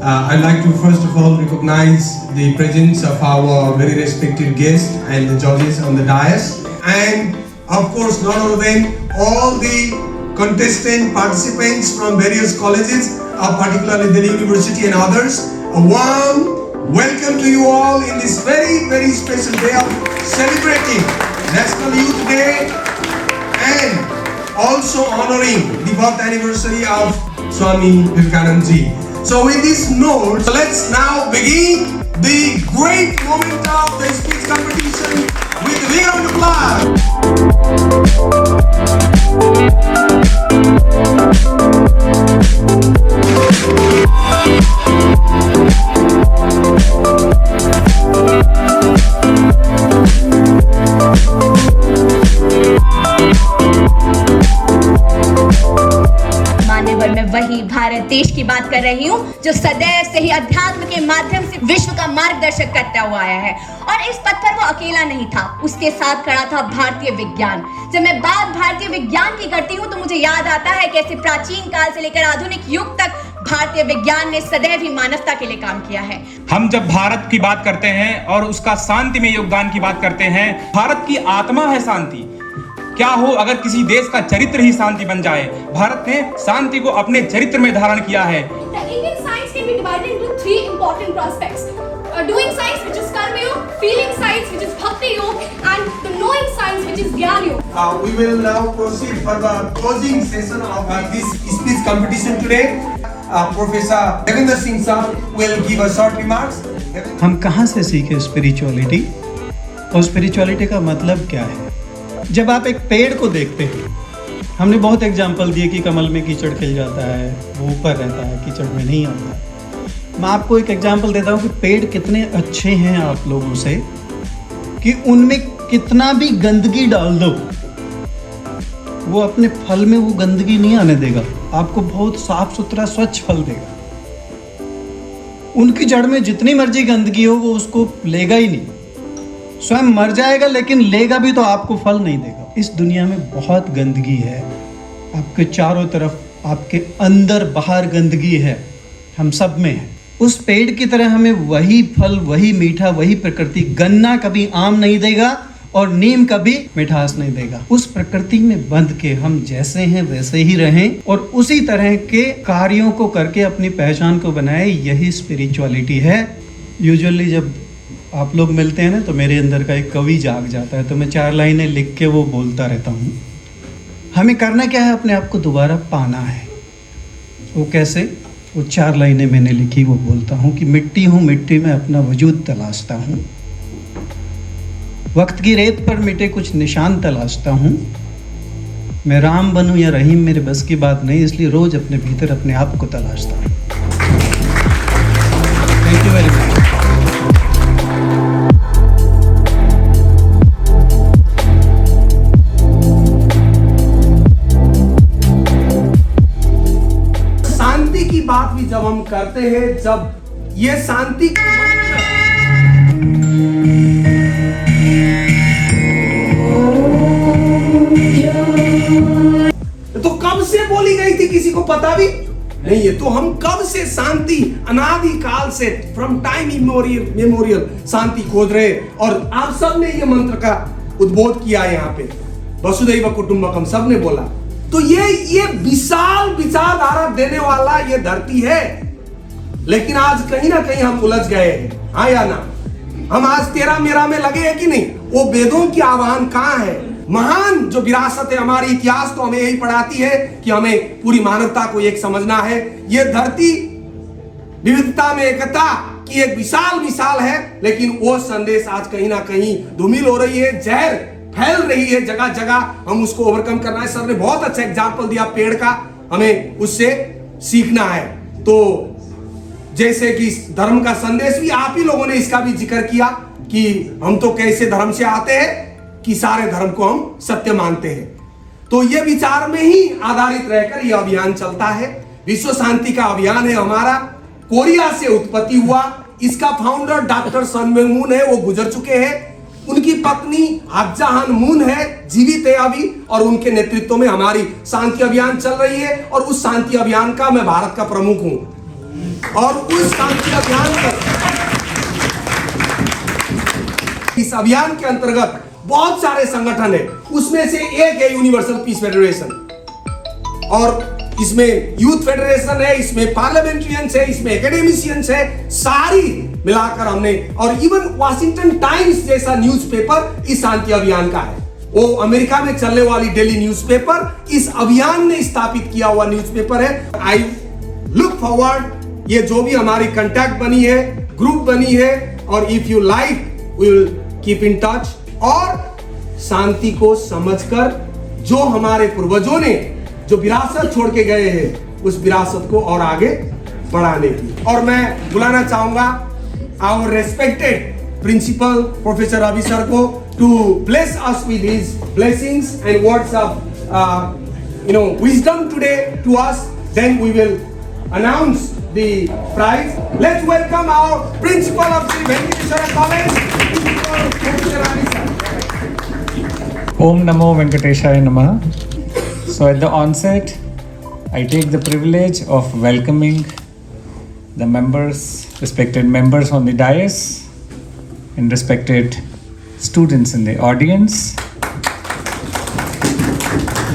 I'd like to first of all recognize the presence of our very respected guests and the judges on the dais, and of course not only them, all the contestant participants from various colleges, particularly Delhi University and others. A warm welcome to you all in this very, very special day of celebrating National Youth Day and also honoring the birth anniversary of Swami Vivekananda ji. So with this note, let's now begin the great moment of the speech competition with a big round of applause. मान्यवर मैं वही भारत देश की बात कर रही हूँ जो सदैव से ही अध्यात्म के माध्यम से विश्व का मार्गदर्शक करता हुआ आया है, और इस पथ पर वो अकेला नहीं था, उसके साथ खड़ा था भारतीय विज्ञान। जब मैं बात भारतीय विज्ञान की करती हूँ तो मुझे याद आता है कैसे प्राचीन काल से लेकर आधुनिक युग तक भारतीय विज्ञान ने सदैव ही मानवता के लिए काम किया है। हम जब भारत की बात करते हैं और उसका शांति में योगदान की बात करते हैं, भारत की आत्मा है शांति। क्या हो अगर किसी देश का चरित्र ही शांति बन जाए। भारत ने शांति को अपने चरित्र में धारण किया है। The Indian science can be divided into three important prospects: doing science, which is karma yoga; feeling science, which is bhakti yoga; and the knowing science, which is gyan yoga. We will now proceed for the closing session of this speech competition today. Professor Devendra Singh sir will give a short remarks. हम कहाँ से सीखे spirituality और spirituality का मतलब क्या है। जब आप एक पेड़ को देखते हैं, हमने बहुत एग्जाम्पल दिए कि कमल में कीचड़ खिल जाता है, वो ऊपर रहता है, कीचड़ में नहीं आता। मैं आपको एक एग्जाम्पल देता हूँ कि पेड़ कितने अच्छे हैं आप लोगों से कि उनमें कितना भी गंदगी डाल दो, वो अपने फल में वो गंदगी नहीं आने देगा, आपको बहुत साफ सुथरा स्वच्छ फल देगा। उनकी जड़ में जितनी मर्जी गंदगी हो वो उसको लेगा ही नहीं, स्वयं मर जाएगा, लेकिन लेगा भी तो आपको फल नहीं देगा। इस दुनिया में बहुत गंदगी है, आपके चारों तरफ, आपके अंदर बाहर गंदगी है, हम सब में है। उस पेड़ की तरह हमें वही फल, वही मीठा, वही प्रकृति, गन्ना कभी आम नहीं देगा और नीम कभी मिठास नहीं देगा। उस प्रकृति में बंध के हम जैसे हैं वैसे ही रहें और उसी तरह के कार्यों को करके अपनी पहचान को बनाए, यही स्पिरिचुअलिटी है। यूजुअली जब आप लोग मिलते हैं ना तो मेरे अंदर का एक कवि जाग जाता है, तो मैं 4 लाइनें लिख के वो बोलता रहता हूँ। हमें करना क्या है, अपने आप को दोबारा पाना है। वो कैसे? वो 4 लाइनें मैंने लिखी, वो बोलता हूँ कि मिट्टी हूँ, मिट्टी में अपना वजूद तलाशता हूँ, वक्त की रेत पर मिटे कुछ निशान तलाशता हूँ, मैं राम बनूँ या रहीम मेरे बस की बात नहीं, इसलिए रोज अपने भीतर अपने आप को तलाशता हूँ। Thank you very much. बात भी जब हम करते हैं, जब ये शांति तो कब से बोली गई थी किसी को पता भी नहीं है। तो हम कब से शांति, अनादि काल से, फ्रॉम टाइम मेमोरियल शांति खोज रहे, और आप सब ने ये मंत्र का उद्बोध किया यहाँ पे, वसुधैव कुटुंबकम सबने बोला। तो ये विशाल विचारधारा देने वाला ये धरती है, लेकिन आज कहीं ना कहीं हम उलझ गए हैं, हाँ या ना। हम आज तेरा मेरा में लगे हैं कि नहीं। वो वेदों की आह्वान कहाँ है, महान जो विरासत है हमारी, इतिहास तो हमें यही पढ़ाती है कि हमें पूरी मानवता को एक समझना है। ये धरती विविधता में एकता की एक विशाल मिसाल है, लेकिन वो संदेश आज कहीं ना कहीं धूमिल हो रही है, जहर फैल रही है जगह जगह। हम उसको ओवरकम करना है। सर ने बहुत अच्छा एग्जाम्पल दिया पेड़ का, हमें उससे सीखना है। तो जैसे कि धर्म का संदेश भी आप ही लोगों ने इसका भी जिक्र किया कि हम तो कैसे धर्म से आते हैं कि सारे धर्म को हम सत्य मानते हैं। तो ये विचार में ही आधारित रहकर यह अभियान चलता है। विश्व शांति का अभियान है हमारा, कोरिया से उत्पत्ति हुआ। इसका फाउंडर डॉक्टर सन मिंग मून है, वो गुजर चुके हैं। उनकी पत्नी हाजान मून है, जीवित है अभी, और उनके नेतृत्व में हमारी शांति अभियान चल रही है। और उस शांति अभियान का मैं भारत का प्रमुख हूं। और उस शांति अभियान पर, इस अभियान के अंतर्गत बहुत सारे संगठन है, उसमें से एक है यूनिवर्सल पीस फेडरेशन, और इसमें यूथ फेडरेशन है, इसमें पार्लियामेंट्रियंस है, इसमें एकेडमिशियंस है, सारी मिलाकर हमने, और इवन वाशिंगटन टाइम्स जैसा न्यूज़पेपर इस शांति अभियान का है। वो अमेरिका में चलने वाली डेली न्यूज़पेपर इस अभियान ने स्थापित किया हुआ न्यूज़पेपर है। आई लुक फॉरवर्ड, ये जो भी हमारी कांटेक्ट बनी है, ग्रुप बनी है, और if you like we will keep in touch, और शांति को समझकर जो हमारे पूर्वजों ने जो विरासत छोड़ के गए हैं, उस विरासत को और आगे बढ़ाने की। और मैं बुलाना चाहूंगा our respected principal professor Ravi sir को to bless us with his blessings and words of wisdom today to us. Then we will announce the prize. Let's welcome our principal of Sri Venkateshwara College, Professor Rani sir. Om Namo Venkateshaya Namaha. So at the onset, I take the privilege of welcoming the members, respected members on the dais, and respected students in the audience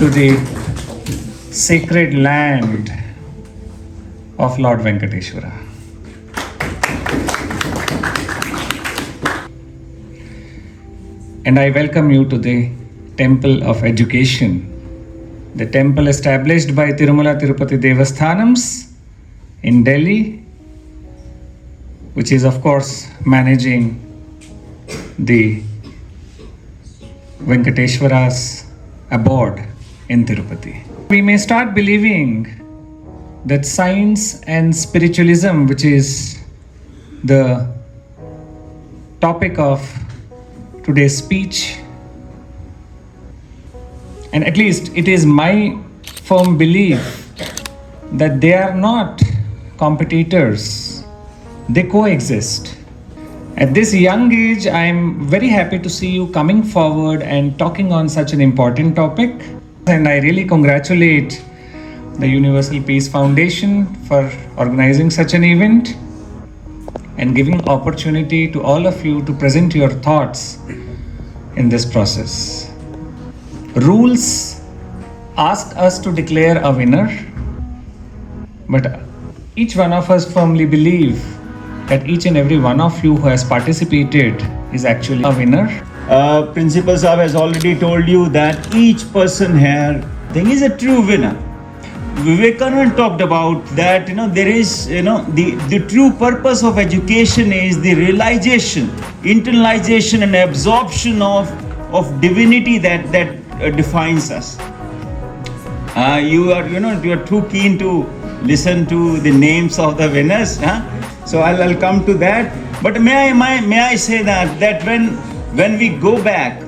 to the sacred land of Lord Venkateshwara. And I welcome you to the Temple of Education, the temple established by Tirumala Tirupati Devasthanams in Delhi, which is of course managing the Venkateshwara's abode in Tirupati. We may start believing that science and spiritualism, which is the topic of today's speech, and at least it is my firm belief that they are not competitors, they coexist. At this young age, I am very happy to see you coming forward and talking on such an important topic. And I really congratulate the Universal Peace Foundation for organizing such an event and giving opportunity to all of you to present your thoughts in this process. Rules ask us to declare a winner, but each one of us firmly believe that each and every one of you who has participated is actually a winner. Principal Saab has already told you that each person here is a true winner. Vivekananda talked about that, there is, the true purpose of education is the realization, internalization and absorption of divinity that defines us. You are too keen to listen to the names of the winners, so I'll come to that. But may I say that when we go back,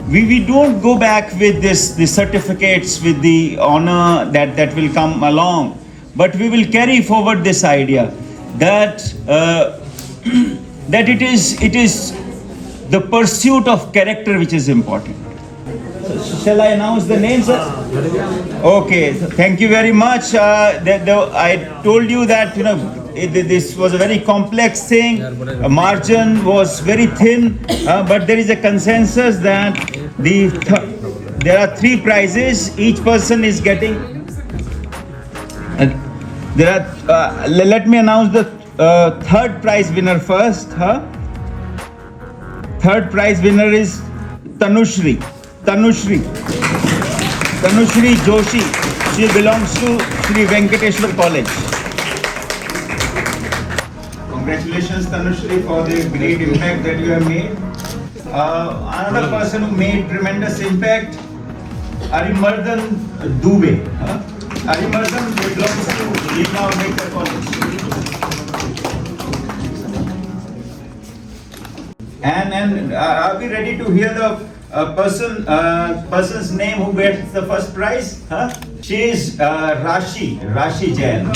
we don't go back with the certificates, with the honor that will come along, but we will carry forward this idea that that it is the pursuit of character which is important. Shall I announce the names? Okay, thank you very much. I told you that this was a very complex thing. Margin was very thin, but there is a consensus that there are 3 prizes. Each person is getting. Let me announce the third prize winner first. Third prize winner is Tanushri Joshi. She belongs to Sri Venkateshwar College. Congratulations, Tanushri, for the great impact that you have made. Another person who made tremendous impact, Arimardhan Dubey. Arimardhan belongs to Lina Ambedkar College. And are we ready to hear the person's name who gets the first prize? She is Rashi Jain.